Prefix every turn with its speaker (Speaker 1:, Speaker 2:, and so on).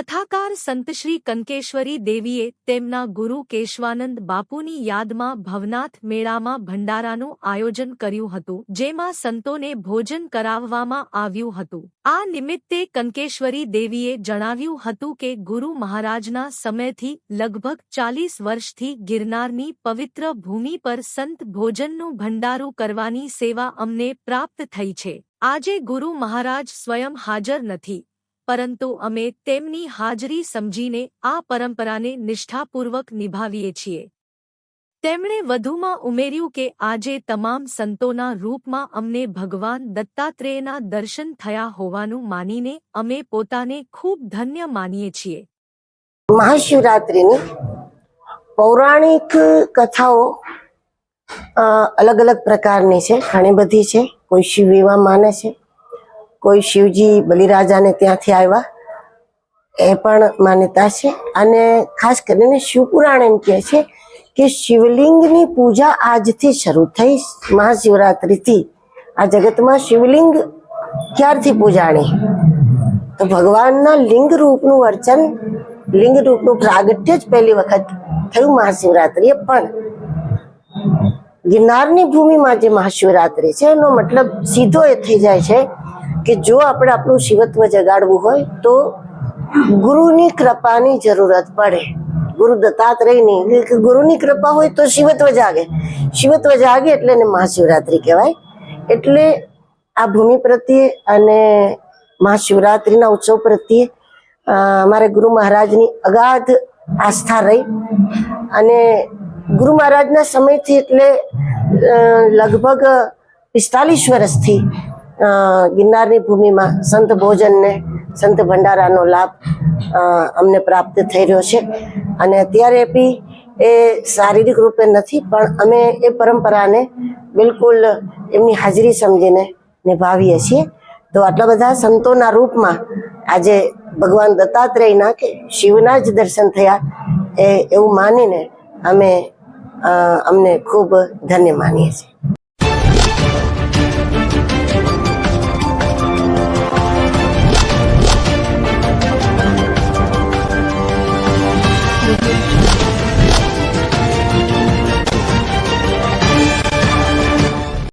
Speaker 1: કથાકાર સંત શ્રી કનકેશ્વરી દેવીએ તેમના ગુરુ કેશવાનંદ બાપુની યાદમાં ભવનાથ મેળામાં ભંડારાનું આયોજન કર્યું હતું, જેમાં સંતોને ભોજન કરાવવામાં આવ્યું હતું। આ નિમિત્તે કનકેશ્વરી દેવીએ જણાવ્યું હતું કે ગુરુ મહારાજના સમયથી લગભગ 40 વર્ષથી ગિરનારની પવિત્ર ભૂમિ પર સંત ભોજનનું ભંડારું કરવાની સેવા અમને પ્રાપ્ત થઈ છે। આજે ગુરુ મહારાજ સ્વયં હાજર નથી, પરંતુ અમે તેમની હાજરી સમજીને આ પરંપરાને નિષ્ઠાપૂર્વક નિભાવીએ છીએ। તેમણે વધુમાં ઉમેર્યું કે આજે તમામ સંતોના રૂપમાં અમને ભગવાન દત્તાત્રેયના દર્શન થયા હોવાનું માનીને અમે પોતાને ખૂબ ધન્ય માનીએ છીએ।
Speaker 2: મહાશિવરાત્રિની પૌરાણિક કથાઓ અલગ અલગ પ્રકારની છે, ઘણી બધી છે। કોઈ શિવ વિવાહ માને છે, કોઈ શિવજી બલિરાજાને ત્યાંથી આવ્યા એ પણ માન્યતા છે। અને ખાસ કરીને શિવપુરાણ એમ કહે છે કે શિવલિંગની પૂજા આજથી શરૂ થઈ। મહાશિવરાત્રિથી આ જગતમાં શિવલિંગ ક્યારથી પૂજાણી, તો ભગવાનના લિંગ રૂપનું અર્ચન, લિંગ રૂપનું પ્રાગટ્ય જ પહેલી વખત થયું મહાશિવરાત્રિએ। પણ ગિરનારની ભૂમિમાં જે મહાશિવરાત્રિ છે એનો મતલબ સીધો એ થઈ જાય છે કે જો આપણે આપણું શિવત્વ જગાડવું હોય તો ગુરુની કૃપાની જરૂરત પડે। ગુરુ દત્તાત્રેયની ગુરુની કૃપા હોય તો શિવત્વ જાગે, શિવત્વ જાગે એટલે એને મહાશિવરાત્રિ કહેવાય। એટલે આ ભૂમિ પ્રત્યે અને મહાશિવરાત્રિના ઉત્સવ પ્રત્યે અમારે ગુરુ મહારાજની અગાધ આસ્થા રહી। અને ગુરુ મહારાજના સમયથી એટલે લગભગ 45 વર્ષથી ગિરનારની ભૂમિમાં સંત ભોજનને, સંત ભંડારાનો લાભ અમને પ્રાપ્ત થઈ રહ્યો છે। અને અત્યારે બી એ શારીરિક રૂપે નથી, પણ અમે એ પરંપરાને બિલકુલ એમની હાજરી સમજીને નિભાવીએ છીએ। તો આટલા બધા સંતોના રૂપમાં આજે ભગવાન દત્તાત્રેયના કે શિવના જ દર્શન થયા એવું માનીને અમે અમને ખૂબ ધન્ય માનીએ છીએ।